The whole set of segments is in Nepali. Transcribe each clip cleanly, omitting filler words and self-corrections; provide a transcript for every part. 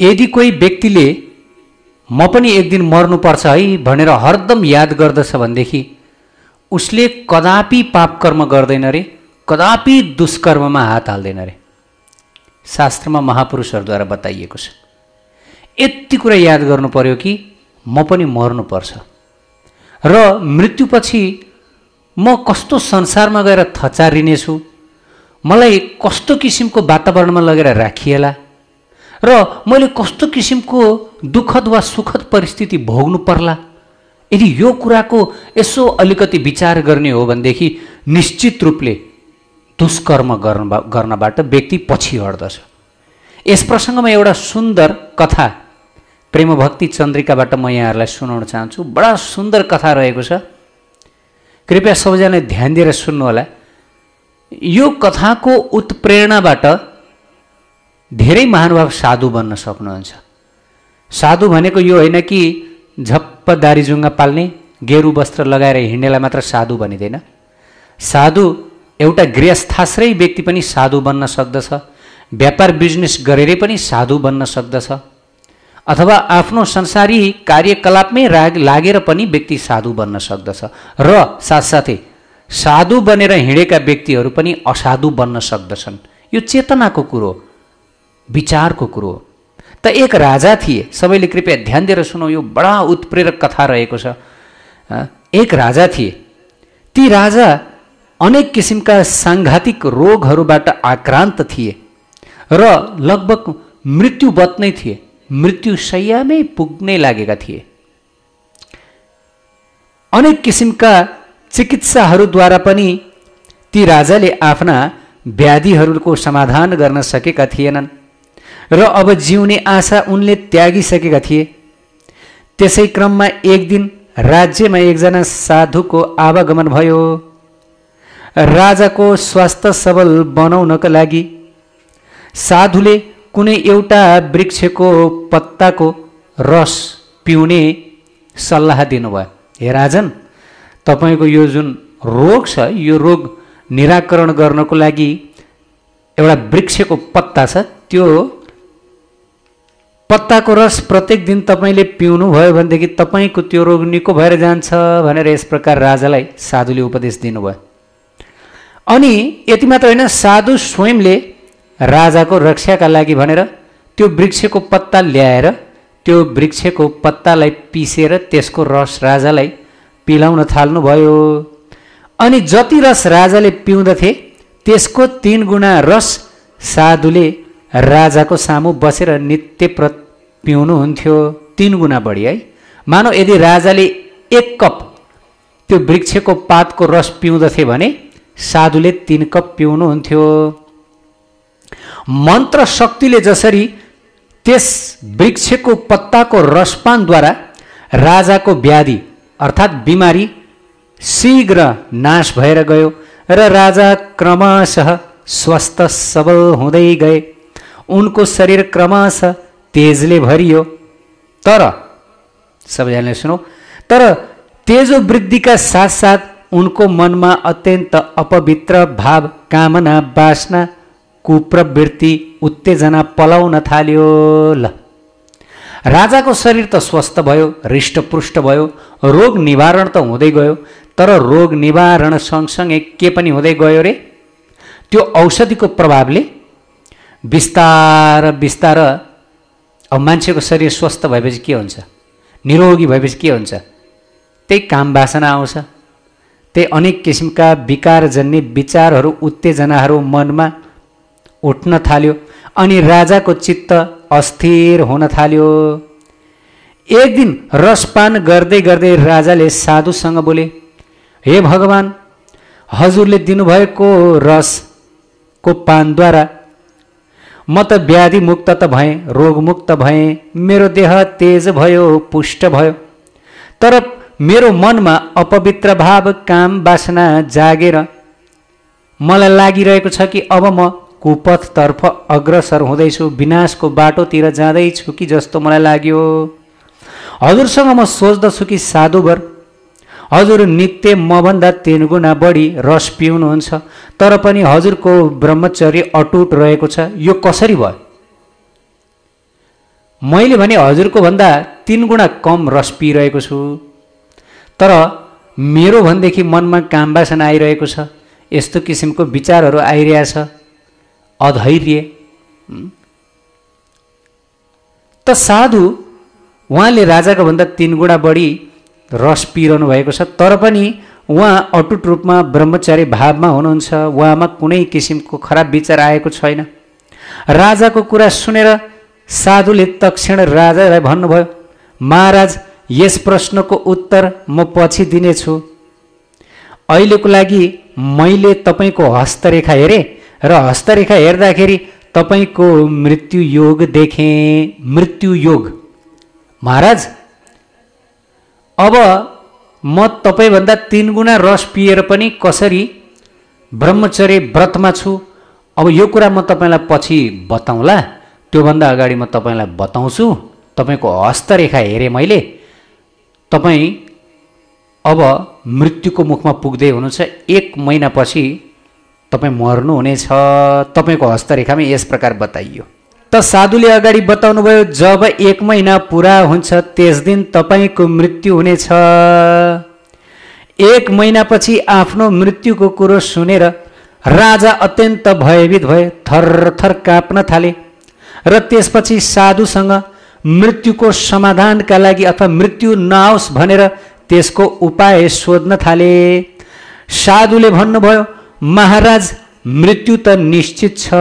यदि कोही व्यक्तिले म पनि एक दिन मर्नुपर्छ है भनेर हरदम याद गर्दछ भनेदेखि उसले कदापि पाप कर्म गर्दैन रे, कदापि दुष्कर्ममा हात हाल्दैन रे। शास्त्रमा महापुरुषहरूद्वारा बताइएको छ। यति कुरा याद गर्नु पर्यो कि म पनि मर्नुपर्छ र मृत्युपछि म कस्तो संसारमा गएर थचारिनेछु, मलाई कस्तो किसिमको वातावरणमा लगेर राखिएला र मैले कस्तो किसिमको दुःखद वा सुखद परिस्थिति भोग्नु पर्ला। यदि यो कुराको यसो अलिकति विचार गर्ने हो भनेदेखि निश्चित रूपले दुष्कर्म गर्नबाट व्यक्ति पछि हट्दछ। यस प्रसङ्गमा एउटा सुन्दर कथा प्रेमभक्ति चन्द्रिकाबाट म यहाँहरूलाई सुनाउन चाहन्छु। बडा सुन्दर कथा रहेको छ, कृपया सबैजनाले ध्यान दिएर सुन्नुहोला। यो कथाको उत्प्रेरणाबाट धेरै महानुभाव साधु बन्न सक्नुहुन्छ। साधु भनेको यो होइन कि झप्प दारी जुङ्गा पाल्ने, गेरु वस्त्र लगाएर हिँड्नेलाई मात्र साधु भनिँदैन। साधु एउटा गृहस्थाश्रयी व्यक्ति पनि साधु बन्न सक्दछ, व्यापार बिजनेस गरेरै पनि साधु बन्न सक्दछ, अथवा आफ्नो संसारी कार्यकलापमै लागेर पनि व्यक्ति साधु बन्न सक्दछ र साथसाथै साधु बनेर हिँडेका व्यक्तिहरू पनि असाधु बन्न सक्दछन्। यो चेतनाको कुरो, विचारको कुरो। त एक राजा थिए, सबैले कृपया ध्यान दिएर सुनौ, यो बडा उत्प्रेरक कथा रहेको छ। एक राजा थिए। ती राजा अनेक किसिमका साङ्घातिक रोगहरूबाट आक्रान्त थिए र लगभग मृत्युवत नै थिए, मृत्यु शय्यामै पुग्नै लागेका थिए। अनेक किसिमका चिकित्साहरूद्वारा पनि ती राजाले आफ्ना व्याधिहरूको समाधान गर्न सकेका थिएनन् र अब जिउने आशा उनले त्यागिसकेका थिए। त्यसै क्रममा एक दिन राज्यमा एकजना साधुको आवागमन भयो। राजाको स्वास्थ्य सबल बनाउनका लागि साधुले कुनै एउटा वृक्षको पत्ताको रस पिउने सल्लाह दिनुभयो। हे राजन, तपाईको यो जुन रोग छ, यो रोग निराकरण गर्नको लागि एउटा वृक्षको पत्ता छ, त्यो पत्ताको रस प्रत्येक दिन तपाईले पिउनु भयो भनेदेखि तपाईको त्यो रोग निको भएर जान्छ भनेर यस प्रकार राजालाई साधुले उपदेश दिनुभयो। अनि यति मात्र होइन, साधु स्वयंले राजाको रक्षाका लागि भनेर त्यो वृक्षको पत्ता ल्याएर त्यो वृक्षको पत्तालाई पिसेर त्यसको रस राजालाई पिलाउन थाल्नुभयो। अनि जति रस राजाले पिउँदथे त्यसको 3 गुणा रस साधुले राजाको सामु बसेर नित्य पिउनुहुन्थ्यो। 3 गुणा बढी है। मानौ यदि राजाले 1 कप त्यो वृक्षको पातको रस पिउँदथे भने साधुले 3 कप पिउनुहुन्थ्यो। मन्त्र शक्तिले जसरी त्यस वृक्षको पत्ताको रसपानद्वारा राजाको व्याधि अर्थात् बिमारी शीघ्र नाश भएर गयो र राजा क्रमशः स्वस्थ सबल हुँदै गए। उनको शरीर क्रमशः तेजले भरियो। तर सबैजनाले सुनौ, तर तेजो वृद्धिका साथसाथ उनको मनमा अत्यन्त अपवित्र भाव, कामना, वासना, कुप्रवृत्ति, उत्तेजना पलाउन थाल्यो। ल, राजाको शरीर त स्वस्थ भयो, हृष्टपुष्ट भयो, रोग निवारण त हुँदै गयो, तर रोग निवारण सँगसँगै के पनि हुँदै गयो रे? त्यो औषधिको प्रभावले बिस्तार बिस्तार अब मान्छेको शरीर स्वस्थ भएपछि के हुन्छ? निरोगी भएपछि के हुन्छ? त्यही काम वासना आउँछ, त्यही अनेक किसिमका विकारजन्य विचारहरू, उत्तेजनाहरू मनमा उठ्न थाल्यो अनि राजाको चित्त अस्थिर हुन थाल्यो। एक दिन रसपान गर्दै गर्दै राजाले साधुसँग बोले, हे भगवान, हजुरले दिनुभएको रसको पानद्वारा म त व्याधि मुक्त त भएँ, रोगमुक्त भएँ, मेरो देह तेज भयो, पुष्ट भयो, तर मेरो मनमा अपवित्र भाव, काम वासना जागेर मलाई लागिरहेको छ कि अब म कुपथतर्फ अग्रसर हुँदैछु, विनाशको बाटोतिर जाँदैछु कि जस्तो मलाई लाग्यो। हजुरसँग म सोच्दछु कि साधुवर, हजुर नित्य मभन्दा 3 गुणा बढी रस पिउनुहुन्छ, तर पनि हजुरको ब्रह्मचर्य अटुट रहेको छ। यो कसरी भयो? मैले भने हजुरको भन्दा 3 गुणा कम रस पिइरहेको छु, तर मेरो भनेदेखि मनमा काम वासना आइरहेको छ, यस्तो किसिमको विचारहरू आइरहेछ, अधैर्य। त साधु उहाँले राजाको भन्दा 3 गुणा बढी रस पिइरहनु भएको छ, तर पनि उहाँ अटुट रूपमा ब्रह्मचारी भावमा हुनुहुन्छ, उहाँमा कुनै किसिमको खराब विचार आएको छैन। राजाको कुरा सुनेर साधुले तक्षण राजालाई भन्नुभयो, महाराज, यस प्रश्नको उत्तर म पछि दिनेछु। अहिलेको लागि मैले तपाईँको हस्तरेखा हेरेँ र हस्तरेखा हेर्दाखेरि तपाईँको मृत्यु योग देखेँ। मृत्यु योग। महाराज, अब म तपाईँभन्दा 3 गुणा रस पिएर पनि कसरी ब्रह्मचर्य व्रतमा छु, अब यो कुरा म तपाईँलाई पछि बताउँला। त्योभन्दा अगाडि म तपाईँलाई बताउँछु, तपाईँको हस्तरेखा हेरेँ मैले, तपाईँ अब मृत्युको मुखमा पुग्दै हुनुहुन्छ। 1 महिनापछि तपाईँ मर्नुहुनेछ। तपाईँको हस्तरेखामा यस प्रकार बताइयो। त साधुले अगाडि बताउनुभयो, जब 1 महिना पुरा हुन्छ त्यस दिन तपाईँको मृत्यु हुनेछ। 1 महिनापछि आफ्नो मृत्युको कुरो सुनेर राजा अत्यन्त भयभीत भए, थरथर काँप्न थाले र त्यसपछि साधुसँग मृत्युको समाधानका लागि अथवा मृत्यु नआओस् भनेर त्यसको उपाय सोध्न थाले। साधुले भन्नुभयो, महाराज, मृत्यु त निश्चित छ।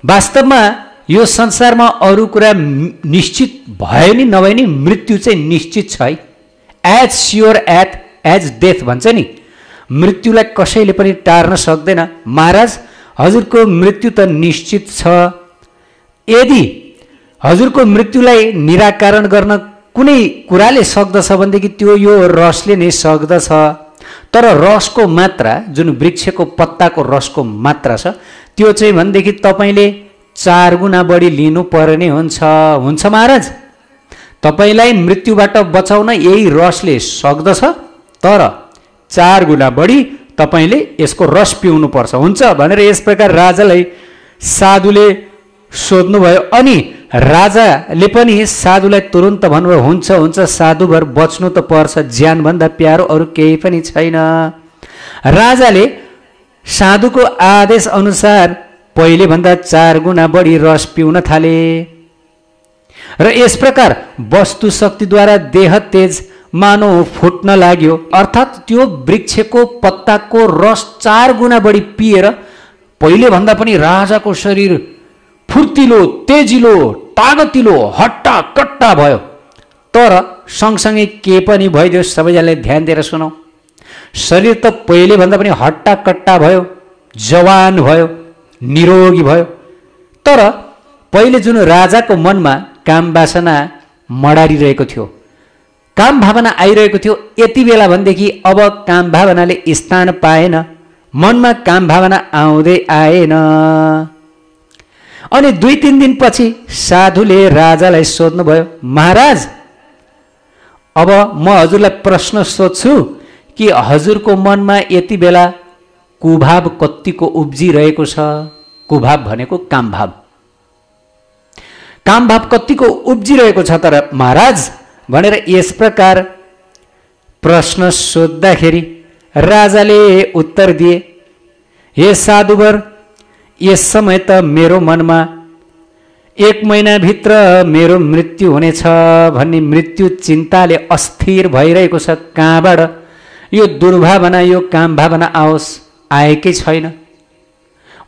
वास्तवमा यो संसारमा अरू कुरा निश्चित भयो नि नभए नि मृत्यु चाहिँ निश्चित छ है। एज स्योर एज डेथ भन्छ नि, मृत्युलाई कसैले पनि टार्न सक्दैन। महाराज, हजुरको मृत्यु त निश्चित छ। यदि हजुरको मृत्युलाई निराकरण गर्न कुनै कुराले सक्दछ भनेदेखि त्यो यो रसले नै सक्दछ। तर रसको मात्रा, जुन वृक्षको पत्ताको रसको मात्रा छ, त्यो चाहिँ भनेदेखि तपाईँले 4 गुणा बढी लिनुपर्ने हुन्छ। हुन्छ महाराज, तपाईँलाई मृत्युबाट बचाउन यही रसले सक्दछ, तर 4 गुणा बढी तपाईँले यसको रस पिउनुपर्छ। हुन्छ भनेर यस प्रकार राजालाई साधुले सोध्नुभयो। अनि राजाले पनि साधुलाई तुरुन्त भन्नुभयो, हुन्छ हुन्छ, साधुभर बच्नु त पर्छ, ज्यानभन्दा प्यारो अरू केही पनि छैन। राजाले साधुको आदेश अनुसार पहिलेभन्दा 4 गुणा बढी रस पिउन थाले र यस प्रकार वस्तु शक्तिद्वारा देह तेज मानव फुट्न लाग्यो। अर्थात् त्यो वृक्षको पत्ताको रस 4 गुणा बढी पिएर पहिलेभन्दा पनि राजाको शरीर फुर्तिलो, तेजिलो, तागतिलो, हट्टा कट्टा भयो। तर सँगसँगै के पनि भइदियो, सबैजनाले ध्यान दिएर सुनौ। शरीर त पहिलेभन्दा पनि हट्टा कट्टा भयो, जवान भयो, निरोगी भयो। तर पहिले जुन राजाको मनमा काम वासना मडारिरहेको थियो, काम भावना आइरहेको थियो, यति बेला भनेदेखि अब काम भावनाले स्थान पाएन, मनमा काम भावना आउँदै आएन। अनि 2-3 दिनपछि साधुले राजालाई सोध्नुभयो, महाराज, अब म हजुरलाई प्रश्न सोध्छु कि हजुरको मनमा यति बेला कुभाव कतिको उब्जिरहेको छ। कुभाव भनेको कामभाव। कामभाव कतिको उब्जिरहेको छ तर महाराज भनेर यस प्रकार प्रश्न सोद्धाखेरि राजाले उत्तर दिए, हे साधुवर, यस समय त मेरो मनमा 1 महिनाभित्र मेरो मृत्यु हुनेछ भन्ने मृत्यु चिन्ताले अस्थिर भइरहेको छ। कहाँबाट यो दुर्भावना, यो काम भावना आओस्, आएकै छैन।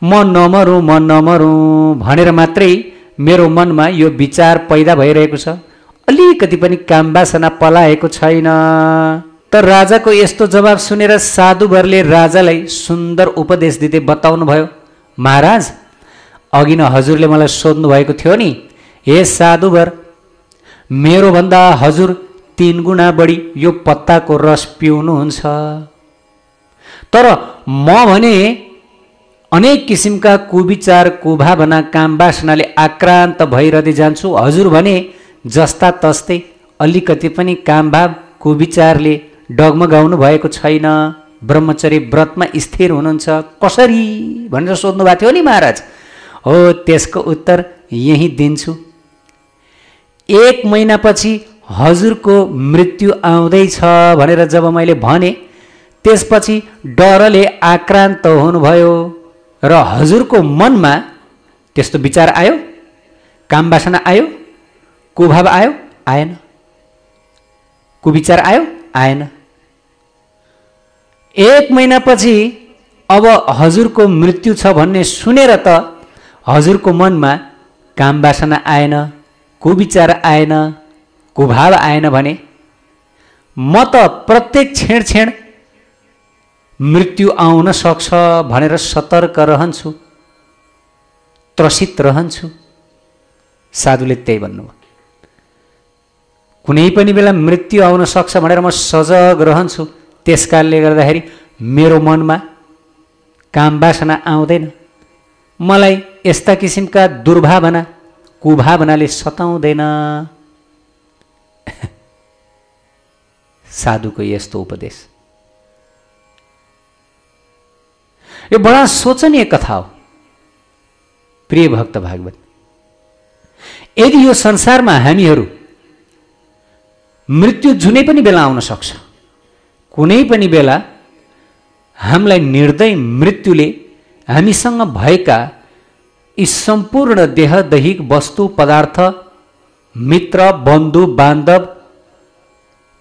म नमरौँ भनेर मात्रै मेरो मनमा यो विचार पैदा भइरहेको छ, अलिकति पनि काम वासना पलाएको छैन। त राजाको यस्तो जवाब सुनेर साधुवरले राजालाई सुन्दर उपदेश दिँदै बताउनु भयो, महाराज, अघि न हजुरले मलाई सोध्नु भएको थियो नि, हे साधुवर, मेरो भन्दा हजुर 3 गुणा बढी यो पत्ताको रस पिउनुहुन्छ। तर म भने अनेक किसिमका कुविचार, कुभावना, काम वासनाले आक्रान्त भइरहँदै जान्छु। हजुर भने जस्ता तस्तै अलिकति पनि कामभाव, कुविचारले डगमगाउनु भएको छैन, ब्रह्मचर्य व्रतमा स्थिर हुनुहुन्छ। कसरी भनेर सोध्नु भएको थियो नि महाराज। हो, त्यसको उत्तर यही दिन्छु। 1 महिनापछि हजुरको मृत्यु आउँदैछ भनेर जब मैले भने, त्यसपछि डरले आक्रान्त हुनुभयो र हजुरको मनमा त्यस्तो विचार आयो, काम वासना आयो, कुभाव आयो? आएन। कुविचार आयो? आएन। 1 महिनापछि अब हजुरको मृत्यु छ भन्ने सुनेर त हजुरको मनमा काम वासना आएन, कुविचार आएन, कुभाव आएन भने म त प्रत्येक क्षण मृत्यु आउन सक्छ भनेर सतर्क रहन्छु, त्रसित रहन्छु। साधुले त्यही भन्नुभयो। कुनै पनि बेला मृत्यु आउन सक्छ भनेर म सजग रहन्छु। त्यसकारणले गर्दाखेरि मेरो मनमा काम वासना आउँदैन, मलाई यस्ता किसिमका दुर्भावना कुभावनाले सताउँदैन। साधुको यस्तो उपदेश यो बडा सोचनीय कथा हो। प्रिय भक्त भागवत, यदि यो संसारमा हामीहरू मृत्यु जुनै पनि बेला आउन सक्छ, कुनै पनि बेला हामीलाई निर्दय मृत्युले हामीसँग भएका यी सम्पूर्ण देह दैहिक वस्तु पदार्थ, मित्र बन्धु बान्धव,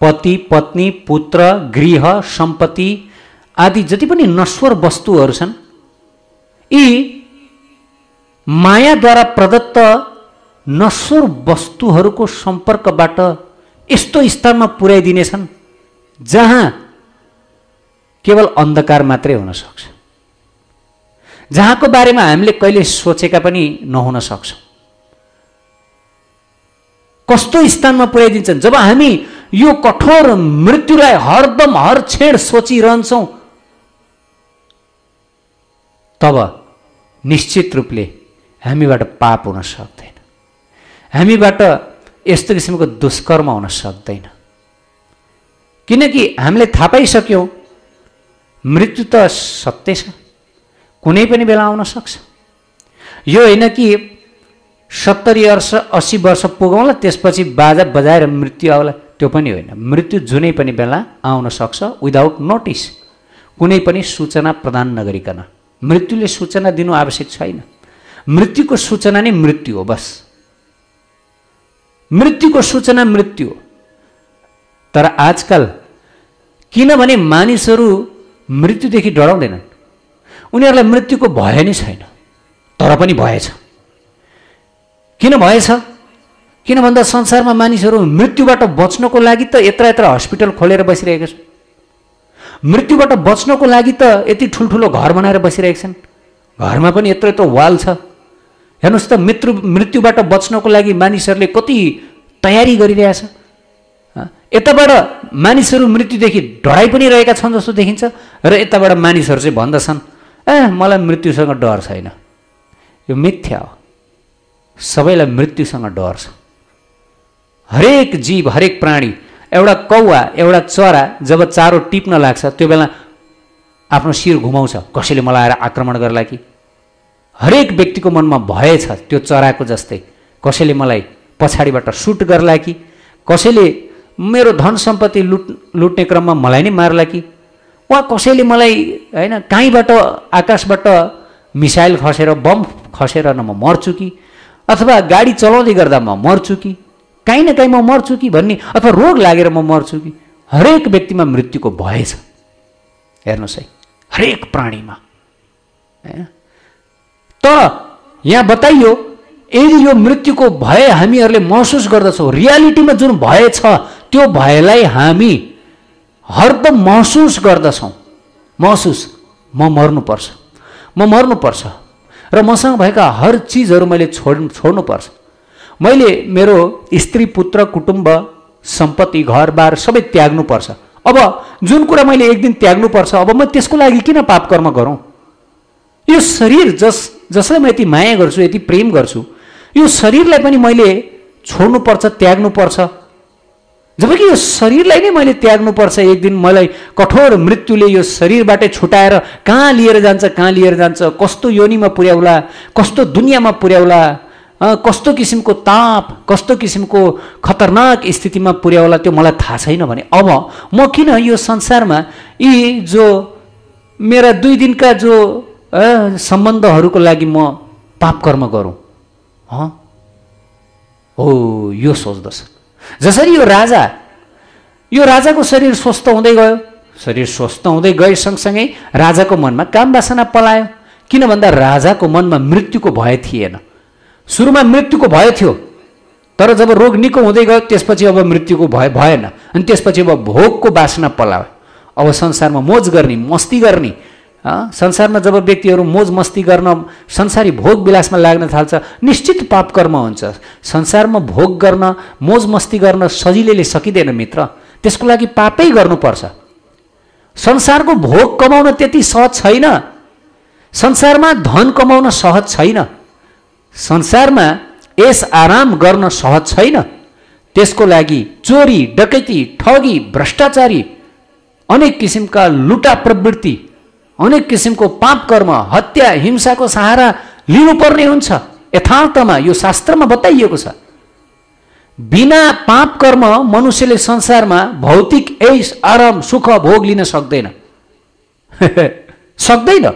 पति पत्नी पुत्र गृह सम्पत्ति आदि जति पनि नश्वर वस्तुहरू छन्, यी मायाद्वारा प्रदत्त नश्वर वस्तुहरूको सम्पर्कबाट यस्तो स्थानमा पुर्याइदिनेछन् जहाँ केवल अन्धकार मात्रै हुन सक्छ, जहाँको बारेमा हामीले कहिले सोचेका पनि नहुन सक्छौँ। कस्तो स्थानमा पुर्याइदिन्छन् जब हामी यो कठोर मृत्युलाई हरदम हर क्षण सोचिरहन्छौँ, तब निश्चित रूपले हामीबाट पाप हुन सक्दैन, हामीबाट यस्तो किसिमको दुष्कर्म हुन सक्दैन। किनकि हामीले थाहा पाइसक्यौँ मृत्यु त सत्य छ, कुनै पनि बेला आउन सक्छ। यो होइन कि 70 वर्ष 80 वर्ष पुगौँला त्यसपछि बाजा बजाएर मृत्यु आउला, त्यो पनि होइन। मृत्यु जुनै पनि बेला आउन सक्छ विदाउट नोटिस, कुनै पनि सूचना प्रदान नगरिकन। मृत्युले सूचना दिनु आवश्यक छैन। मृत्युको सूचना नै मृत्यु हो, बस। मृत्युको सूचना मृत्यु हो। तर आजकल किनभने मानिसहरू मृत्युदेखि डराउँदैनन्, उनीहरूलाई मृत्युको भय नै छैन, तर पनि भएछ। किन भएछ? किन भन्दा संसारमा मानिसहरू मृत्युबाट बच्नको लागि त यत्र यत्र हस्पिटल खोलेर बसिरहेका छन्, मृत्युबाट बच्नको लागि त यति ठुल्ठुलो घर बनाएर बसिरहेका छन्, घरमा पनि यत्रो यत्रो वाल छ। हेर्नुहोस् त, मृत्युबाट बच्नको लागि मानिसहरूले कति तयारी गरिरहेछ। यताबाट मानिसहरू मृत्युदेखि डराइ पनि रहेका छन् जस्तो देखिन्छ, र यताबाट मानिसहरू चाहिँ भन्दछन् मलाई मृत्युसँग डर छैन। यो मिथ्या हो। सबैलाई मृत्युसँग डर छ। हरेक जीव, हरेक प्राणी, एउटा कौवा, एउटा चरा जब चारो टिप्न लाग्छ त्यो बेला आफ्नो शिर घुमाउँछ, कसैले मलाई आएर आक्रमण गर्ला कि। हरेक व्यक्तिको मनमा भय छ त्यो चराको जस्तै, कसैले मलाई पछाडिबाट सुट गर्ला कि, कसैले मेरो धन सम्पत्ति लुट्ने क्रममा मलाई नै मार्ला कि, वा कसैले मलाई होइन कहीँबाट आकाशबाट मिसाइल खसेर बम खसेर न म मर्छु कि, अथवा गाडी चलाउँदै गर्दा म मर्छु कि, काहीँ न काहीँ म मर्छु कि भन्ने, अथवा रोग लागेर म मर्छु कि। हरेक व्यक्तिमा मृत्युको भय छ। हेर्नुहोस् है, हरेक प्राणीमा। तर यहाँ बताइयो यदि यो मृत्युको भय हामीहरूले महसुस गर्दछौँ, रियालिटीमा जुन भय छ त्यो भयलाई हामी हरदम महसुस गर्दछौँ। महसुस, म मर्नुपर्छ, म मर्नुपर्छ, र मसँग भएका हर चिजहरू मैले छोड्नुपर्छ। मैले मेरो स्त्री पुत्र कुटुम्ब सम्पत्ति घरबार सबै त्याग्नुपर्छ। अब जुन कुरा मैले एक दिन त्याग्नुपर्छ, अब म त्यसको लागि किन पाप कर्म गरौँ? यो शरीर जसलाई म यति माया गर्छु, यति प्रेम गर्छु, यो शरीरलाई पनि मैले छोड्नुपर्छ, त्याग्नुपर्छ। जबकि यो शरीरलाई नै मैले त्याग्नुपर्छ। एक दिन मलाई कठोर मृत्युले यो शरीरबाटै छुटाएर कहाँ लिएर जान्छ, कहाँ लिएर जान्छ, कस्तो योनिमा पुर्याउला, कस्तो दुनियाँमा पुर्याउला, कस्तो किसिमको ताप, कस्तो किसिमको खतरनाक स्थितिमा पुर्याउला त्यो मलाई थाहा छैन भने अब म किन यो संसारमा यी जो मेरा 2 दिनका जो सम्बन्धहरूको लागि म पाप कर्म गरौँ? हो, यो सोच्दछ। जसरी यो राजाको शरीर स्वस्थ हुँदै गयो, शरीर स्वस्थ हुँदै गए सँगसँगै राजाको मनमा काम वासना पलायो। किन भन्दा राजाको मनमा मृत्युको भय थिएन। सुरुमा मृत्युको भय थियो, तर जब रोग निको हुँदै गयो त्यसपछि अब मृत्युको भय भएन। अनि त्यसपछि अब भोगको वासना पलायो। अब संसारमा मोज गर्ने, मस्ती गर्ने, संसारमा जब व्यक्तिहरू मोज मस्ती गर्न, संसारी भोग विलासमा लाग्न थाल्छ, निश्चित पाप कर्म हुन्छ। संसारमा भोग गर्न, मोज मस्ती गर्न सजिलैले सकिँदैन मित्र, त्यसको लागि पापै गर्नुपर्छ। संसारको भोग कमाउन त्यति सहज छैन। संसारमा धन कमाउन सहज छैन। संसारमा यस आराम गर्न सहज छैन। त्यसको लागि चोरी, डकैती, ठगी, भ्रष्टाचारी, अनेक किसिमका लुटा प्रवृत्ति, अनेक किसिमको पाप कर्म, हत्या, हिंसाको सहारा लिनुपर्ने हुन्छ। यथार्थमा यो शास्त्रमा बताइएको छ। बिना पाप कर्म मनुष्यले संसारमा भौतिक ऐश, आराम, सुख, भोग लिन सक्दैन। सक्दैन।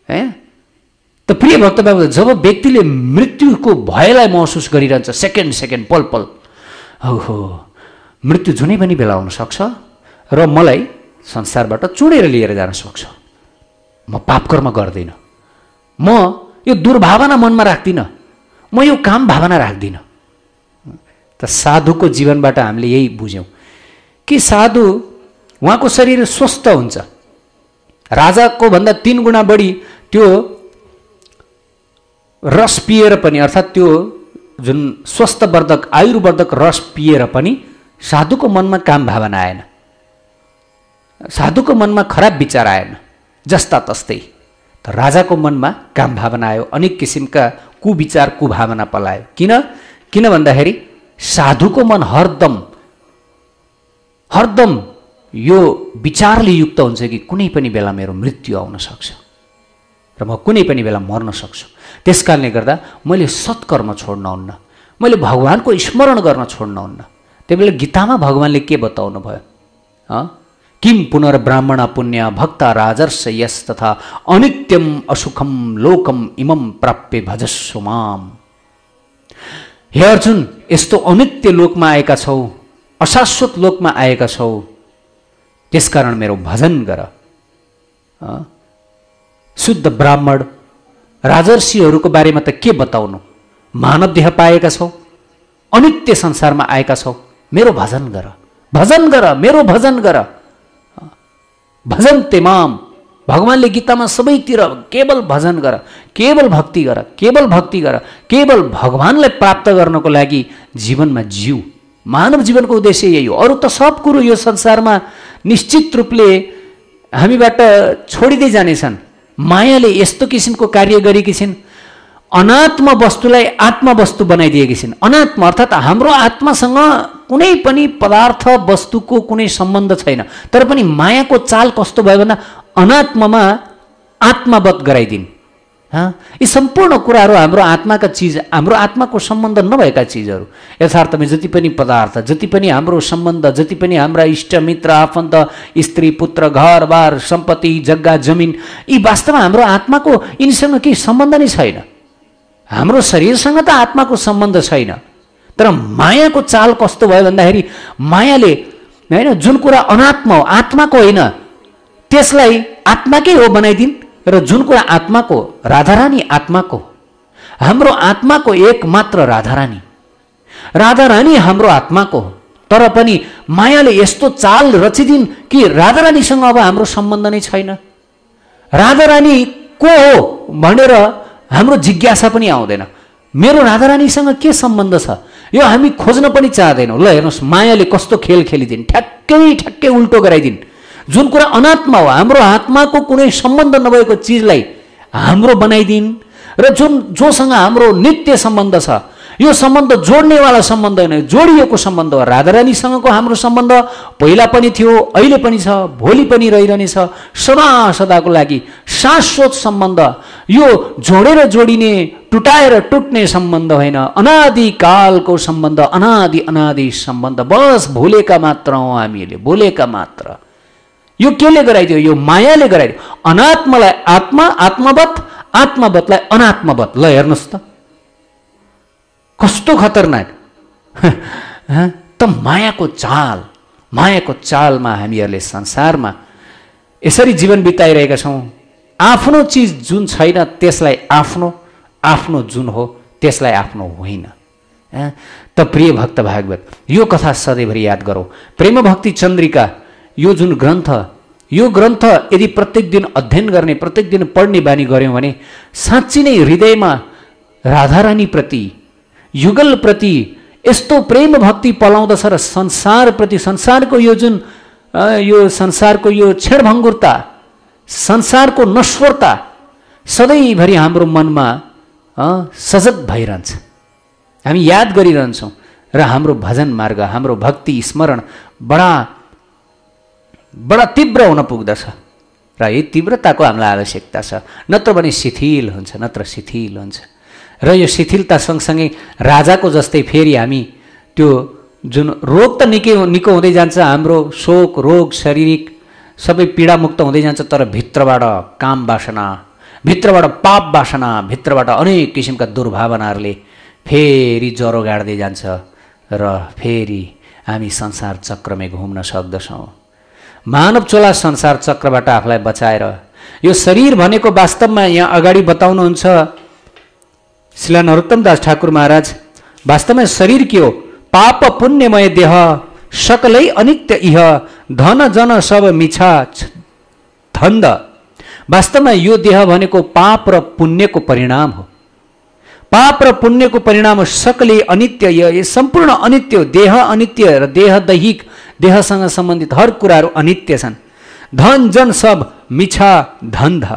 त प्रिय भक्त बाबु, जब व्यक्तिले मृत्युको भयलाई महसुस गरिरहन्छ, सेकेन्ड पल पल, हो मृत्यु जुनै पनि बेला आउन सक्छ र मलाई संसारबाट चुडेर लिएर जान सक्छ, म पाप कर्म गर्दिनँ, म यो दुर्भावना मनमा राख्दिनँ, म यो काम भावना राख्दिनँ। त साधुको जीवनबाट हामीले यही बुझ्यौँ कि साधु, उहाँको शरीर स्वस्थ हुन्छ। राजाको भन्दा 3 गुणा बढी त्यो रस पिएर पनि, अर्थात् त्यो जुन स्वस्थवर्धक, आयुर्वर्धक रस पिएर पनि साधुको मनमा काम भावना आएन, साधुको मनमा खराब विचार आएन, जस्ता तस्तै। त राजाको मनमा काम भावना आयो, अनेक किसिमका कुविचार, कुभावना पलायो। किन भन्दाखेरि साधुको मन हरदम यो विचारले युक्त हुन्छ कि कुनै पनि बेला मेरो मृत्यु आउन सक्छ र म कुनै पनि बेला मर्न सक्छु। त्यसकारणले गर्दा मैले सत्कर्म छोड्नुहुन्न, मैले भगवानको स्मरण गर्न छोड्नुहुन्न। त्यसबेला गीतामा भगवानले के बताउनु भयो? किम पुनर्ब्राह्मण पुण्य भक्ता राजर्ष यस तथा अनित्यम असुखम लोकम इमम प्राप्य भजस्व माम। हे अर्जुन, यस्तो अनित्य लोकमा आएका छौ, अशाश्वत लोकमा आएका छौ, त्यसकारण मेरो भजन गर। शुद्ध ब्राह्मण राजर्षिहरूको बारेमा त के बताउनु? मानव देह पाएका छौ, अनित्य संसारमा आएका छौ, मेरो भजन गर, भजन गर, मेरो भजन गर। भजन तेमाम, भगवानले गीतामा सबैतिर केवल भजन गर, केवल भक्ति गर, केवल भक्ति गर, केवल भगवानलाई प्राप्त गर्नको लागि जीवनमा जिउ। मानव जीवनको उद्देश्य यही हो। अरू त सब कुरो यो संसारमा निश्चित रूपले हामीबाट छोडिँदै जानेछन्। मायाले यस्तो किसिमको कार्य गरेकी छिन्, अनात्म वस्तुलाई आत्मा वस्तु बनाइदिएकी छिन्। अनात्म अर्थात् हाम्रो आत्मासँग कुनै पनि पदार्थ वस्तुको कुनै सम्बन्ध छैन, तर पनि मायाको चाल कस्तो भयो भन्दा अनात्ममा आत्मावत गराइदिन्। यी सम्पूर्ण कुराहरू हाम्रो आत्माका चिज, हाम्रो आत्माको सम्बन्ध नभएका चिजहरू। यथार्थमा जति पनि पदार्थ, जति पनि हाम्रो सम्बन्ध, जति पनि हाम्रा इष्टमित्र, आफन्त, स्त्री, पुत्र, घरबार, सम्पत्ति, जग्गा, जमिन, यी वास्तवमा हाम्रो आत्माको, यिनीसँग केही सम्बन्ध नै छैन। हाम्रो शरीरसँग त आत्माको सम्बन्ध छैन। तर मायाको चाल कस्तो भयो भन्दाखेरि मायाले हैन जुन कुरा अनात्म हो, आत्माको होइन, त्यसलाई आत्माकै हो बनाइदिन्, र जुन कुरा आत्माको, राधारानी आत्माको, हाम्रो आत्माको एकमात्र राधारानी हाम्रो आत्माको, तर पनि मायाले यस्तो चाल रचिदिन् कि राधारानीसँग अब हाम्रो सम्बन्ध नै छैन। राधारानी को हो भनेर हाम्रो जिज्ञासा पनि आउँदैन। मेरो राधारानीसँग के सम्बन्ध छ यो हामी खोज्न पनि चाहदैनौँ। ल हेर्नुहोस्, मायाले कस्तो खेल खेलिदिन्, ठ्याक्कै उल्टो गराइदिन्। जुन कुरा अनात्मा हो, हाम्रो आत्माको कुनै सम्बन्ध नभएको चिजलाई हाम्रो बनाइदिन्, र जोसँग हाम्रो नित्य सम्बन्ध छ, यो सम्बन्ध जोड्नेवाला सम्बन्ध होइन, जोडिएको सम्बन्ध हो। राधारानीसँगको हाम्रो सम्बन्ध पहिला पनि थियो, अहिले पनि छ, भोलि पनि रहिरहनेछ, सदा सदाको लागि शाश्वत सम्बन्ध। यो जोडेर जोडिने, टुटाएर टुट्ने सम्बन्ध होइन, अनादिकालको सम्बन्ध, अनादि सम्बन्ध। बस भोलेका मात्र हौँ हामीले, भोलेका मात्र। यो केले गराइदियो? यो मायाले गराइदियो। अनात्मालाई आत्मा, आत्मवत, आत्मवतलाई अनात्मवत। ल हेर्नुहोस् त कस्तो खतरनाक त मायाको चाल। मायाको चालमा हामीहरूले संसारमा यसरी जीवन बिताइरहेका छौँ। आफ्नो चिज जुन छैन त्यसलाई आफ्नो, आफ्नो जुन हो त्यसलाई आफ्नो होइन। त प्रिय भक्त भागवत, यो कथा सधैँभरि याद गरौँ। प्रेम भक्ति चन्द्रिका यो जुन ग्रन्थ, यो ग्रन्थ यदि प्रत्येक दिन अध्ययन गर्ने, प्रत्येक दिन पढ्ने बानी गऱ्यौँ भने साँच्ची नै हृदयमा राधारानीप्रति, युगलप्रति यस्तो प्रेम भक्ति पलाउँदछ र संसारप्रति, संसारको यो जुन यो संसारको यो क्षणभङ्गुरता, संसारको नश्वरता सधैँभरि हाम्रो मनमा सजग भइरहन्छ। हामी याद गरिरहन्छौँ र हाम्रो भजन मार्ग, हाम्रो भक्ति स्मरण बडा तीव्र हुन पुग्दछ र यही तीव्रताको हामीलाई आवश्यकता छ। नत्र भने शिथिल हुन्छ, नत्र शिथिल हुन्छ। र यो शिथिलता सँगसँगै राजाको जस्तै फेरि हामी त्यो जुन रोग त निको हुँदै जान्छ, हाम्रो शोक, रोग, शारीरिक सबै पीडामुक्त हुँदै जान्छ, तर भित्रबाट काम वासना, भित्रबाट पाप वासना, भित्रबाट अनेक किसिमका दुर्भावनाहरूले फेरि ज्वरो गाड्दै जान्छ र फेरि हामी संसार चक्रमै घुम्न सक्दछौँ। मानव चोला संसार चक्रबाट आफूलाई बचाएर यो शरीर भनेको वास्तवमा यहाँ अगाडि बताउनुहुन्छ श्रील नरोत्तम दास ठाकुर महाराज, वास्तवमा शरीर के हो? पाप पुण्यमय देह, सकलै अनित्य इह, धन जन सब मिछा धन्द। वास्तवमा यो देह भनेको पाप र पुण्यको परिणाम हो। पाप र पुण्यको परिणाम हो। सकलै अनित्य, यो सम्पूर्ण अनित्य हो। देह अनित्य र देह दैहिक, देहसँग सम्बन्धित हर कुराहरू अनित्य छन्। धन जन सब मिछा धन्ध।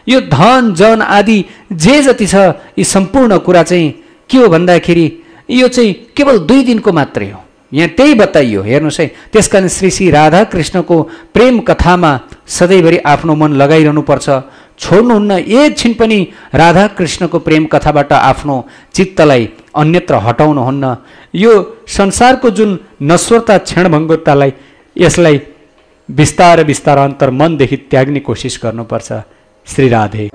यो धन जन आदि जे जति छ यी सम्पूर्ण कुरा चाहिँ के हो भन्दाखेरि यो चाहिँ केवल 2 दिनको मात्रै हो। यहाँ त्यही बताइयो। हेर्नुहोस् है, त्यसकारण श्री राधा कृष्णको प्रेम कथामा सधैँभरि आफ्नो मन लगाइरहनुपर्छ, छोड्नुहुन्न। एकछिन पनि राधा कृष्णको प्रेम कथाबाट आफ्नो चित्तलाई अन्यत्र हटाउनुहुन्न। यो संसारको जुन नश्वरता, क्षणभङ्गुरतालाई, यसलाई बिस्तार बिस्तार अन्तर्मनदेखि त्याग्ने कोसिस गर्नुपर्छ। श्री राधे।